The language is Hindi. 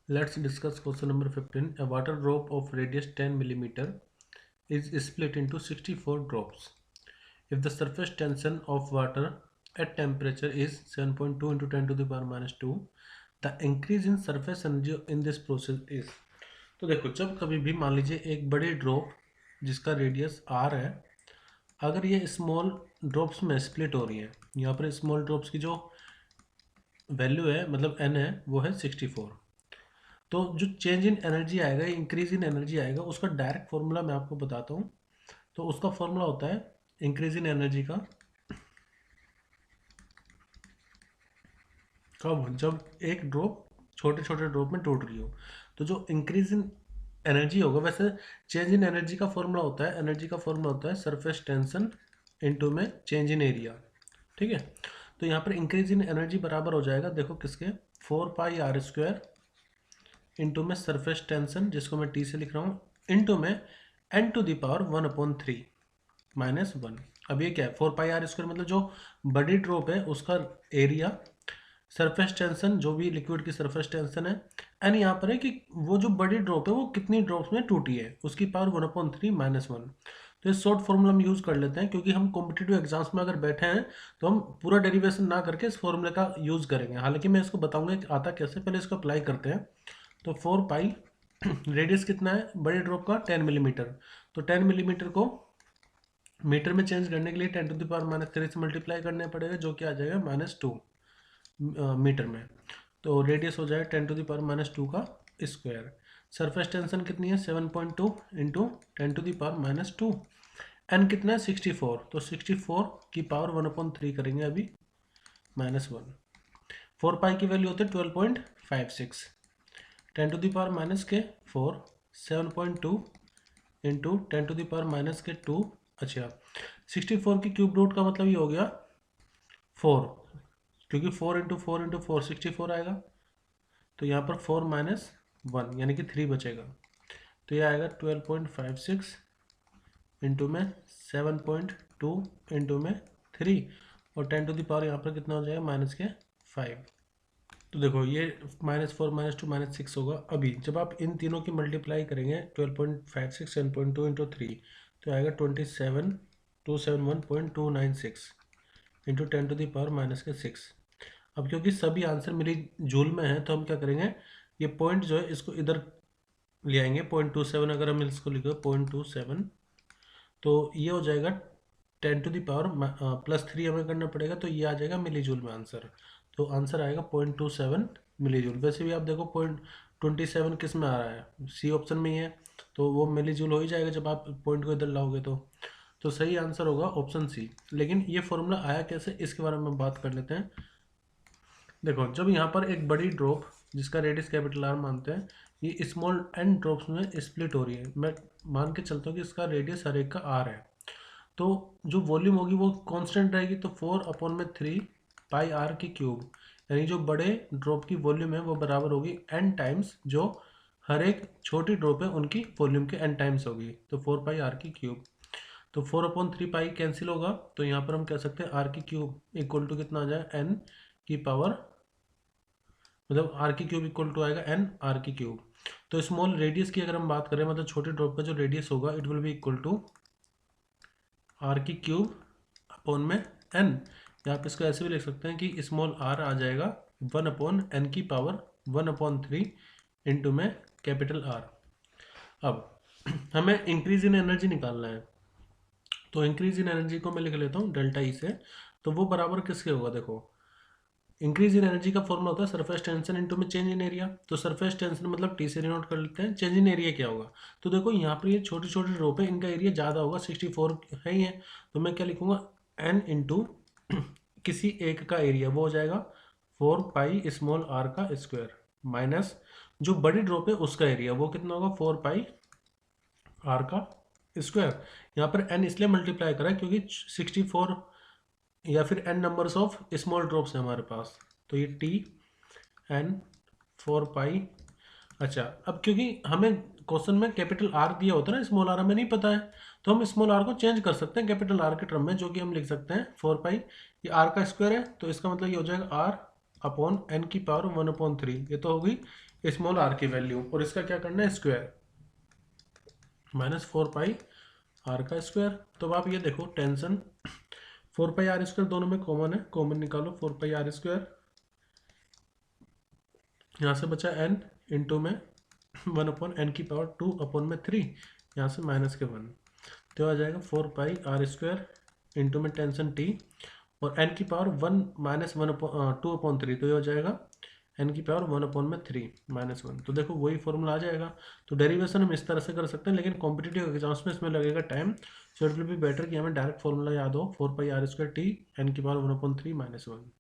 Let's discuss question number 15. A water drop of radius 10 millimeter is split into 64 drops. If the surface tension of water at temperature is 7.2 into 10 to the power minus 2, the increase in surface energy in this process is. तो देखो, जब कभी भी मान लीजिए एक बड़ी ड्रॉप जिसका रेडियस r है, अगर ये स्मॉल ड्रॉप्स में स्प्लिट हो रही है, यहाँ पर स्मॉल ड्रॉप्स की जो वैल्यू है मतलब n है वो है 64, तो जो चेंज इन एनर्जी आएगा, इंक्रीज इन एनर्जी आएगा, उसका डायरेक्ट फॉर्मूला मैं आपको बताता हूँ। तो उसका फॉर्मूला होता है इंक्रीज इन एनर्जी का, कब, जब एक ड्रॉप छोटे छोटे ड्रॉप में टूट रही हो। तो जो इंक्रीज इन एनर्जी होगा, वैसे चेंज इन एनर्जी का फॉर्मूला होता है, एनर्जी का फॉर्मूला होता है सरफेस टेंशन इनटू में चेंज इन एरिया। ठीक है, तो यहाँ पर इंक्रीज इन एनर्जी बराबर हो जाएगा, देखो किसके, 4πr² इंटू में सरफेस टेंशन जिसको मैं टी से लिख रहा हूँ, इंटू में n⁻⁴ -1। अब ये क्या है, 4πr² मतलब जो बड़ी ड्रॉप है उसका एरिया, सरफेस टेंशन जो भी लिक्विड की सरफेस टेंशन है, एंड यहाँ पर है कि वो जो बड़ी ड्रॉप है वो कितनी ड्रॉप्स में टूटी है, उसकी पावर 1/3 -1। तो ये शॉर्ट फॉर्मूला हम यूज़ कर लेते हैं, क्योंकि हम कॉम्पिटिटिव एग्जाम्स में अगर बैठे हैं तो हम पूरा डेरिवेशन ना करके इस फॉर्मूले का यूज़ करेंगे। हालांकि मैं इसको बताऊंगा कि आता कैसे, पहले इसको अप्लाई करते हैं। तो 4π रेडियस कितना है बड़ी ड्रॉप का, 10 मिलीमीटर। तो 10 मिलीमीटर को मीटर में चेंज करने के लिए 10⁻³ से मल्टीप्लाई करने पड़ेगा, जो कि आ जाएगा -2 मीटर में। तो रेडियस हो जाएगा 10⁻² का स्क्वायर। सरफेस टेंशन कितनी है, 7.2 इंटू 10⁻²। एन कितना है, 64। तो 64 की पावर 1/3 करेंगे अभी, -1। 4π की वैल्यू होती है 12.56। 10⁻⁴ 7.2 इंटू 10⁻²। अच्छा, 64 की क्यूब रूट का मतलब ये हो गया 4, क्योंकि 4 इंटू 4 इंटू 4 64 आएगा। तो यहाँ पर 4 -1 यानी कि 3 बचेगा। तो ये आएगा 12.56 इंटू में 7.2 इंटू में 3, और 10⁻, यहाँ पर कितना हो जाएगा, -5। तो देखो ये -4 -2 -6 होगा। अभी जब आप इन तीनों की मल्टीप्लाई करेंगे, 12.56 7.2 इंटू 3, तो आएगा 27271.296 इंटू 10⁻⁻6। अब क्योंकि सभी आंसर मेरी जूल में है, तो हम क्या करेंगे, ये पॉइंट जो है इसको इधर ले आएंगे, 0.27। अगर हम इसको लिखो 0.27, तो ये हो जाएगा 10⁻+3 हमें करना पड़ेगा, तो ये आ जाएगा मिली जूल में आंसर। तो आंसर आएगा 0.27 मिली जूल। वैसे भी आप देखो 0.27 किस में आ रहा है, सी ऑप्शन में ही है, तो वो मिली जूल हो ही जाएगा जब आप पॉइंट को इधर लाओगे। तो सही आंसर होगा ऑप्शन सी। लेकिन ये फॉर्मूला आया कैसे, इसके बारे में बात कर लेते हैं। देखो, जब यहाँ पर एक बड़ी ड्रॉप जिसका रेडियस कैपिटल आर मानते हैं, ये स्मॉल एन ड्रॉप्स में स्प्लिट हो रही है, मैं मान के चलता हूँ कि इसका रेडियस हर एक का आर है, तो जो वॉल्यूम होगी वो कांस्टेंट रहेगी। तो 4/3πr³, यानी जो बड़े ड्रॉप की वॉल्यूम है वो बराबर होगी n टाइम्स जो हर एक छोटी ड्रॉप है उनकी वॉल्यूम के n टाइम्स होगी। तो 4πr³। तो 4/3π कैंसिल होगा, तो यहाँ पर हम कह सकते हैं r³ इक्वल टू कितना आ जाएगा, n की पावर, मतलब r³ इक्वल टू आएगा n r³। तो स्मॉल रेडियस की अगर हम बात करें, मतलब छोटे ड्रॉप का जो रेडियस होगा, it will be equal to r³ upon में n, या आप इसको ऐसे भी लिख सकते हैं कि स्मॉल r आ जाएगा 1/n की पावर 1/3 इंटू में कैपिटल R। अब हमें इंक्रीज इन एनर्जी निकालना है, तो इंक्रीज इन एनर्जी को मैं लिख लेता हूँ डेल्टा ई से। तो वो बराबर किसके होगा, देखो इंक्रीज इन एनर्जी का फॉर्मूला होता है सरफेस टेंशन इंटू में चेंज इन एरिया। तो सरफेस टेंशन मतलब टी से डिनोट कर लेते हैं, चेंज इन एरिया क्या होगा। तो देखो यहाँ पर ये छोटी छोटी ड्रॉप है, इनका एरिया ज़्यादा होगा, 64 है ही है, तो मैं क्या लिखूँगा, n इंटू किसी एक का एरिया, वो हो जाएगा 4π r का स्क्वायर, माइनस जो बड़ी ड्रॉप है उसका एरिया, वो कितना होगा, 4π r का स्क्वायर। यहाँ पर n इसलिए मल्टीप्लाई करा क्योंकि 64 या फिर n numbers of small drops है हमारे पास, तो ये t n 4π। अच्छा, अब क्योंकि हमें क्वेश्चन में कैपिटल R दिया होता है ना, स्मॉल r हमें नहीं पता है, तो हम स्मॉल r को चेंज कर सकते हैं कैपिटल R के टर्म में, जो कि हम लिख सकते हैं 4π, ये r का स्क्वायर है, तो इसका मतलब ये हो जाएगा r अपॉन n की पावर 1/3। ये तो होगी स्मॉल आर की वैल्यू, और इसका क्या करना है, स्क्वायर, माइनस 4 पाई आर का स्क्वायर। तो अब आप ये देखो टेंशन 4 पाई आर स्क्वायर दोनों में कॉमन है, कॉमन निकालो 4 पाई आर स्क्वायर, यहाँ से बचा n इंटू में 1/n⁻²/3, यहाँ से -1, तो आ जाएगा 4 पाई आर स्क्वायर इंटू में टेंशन t और n⁻1 -1/2/3, तो ये हो जाएगा n⁻1/3 -1। तो देखो वही फॉर्मूला आ जाएगा। तो डेरिवेशन हम इस तरह से कर सकते हैं, लेकिन कॉम्पिटिटिव एग्जाम्स में इसमें लगेगा time, so it will be better कि हमें डायरेक्ट फॉर्मूला याद हो 4 पाई आर स्क्वायर t n⁻1/3 -1।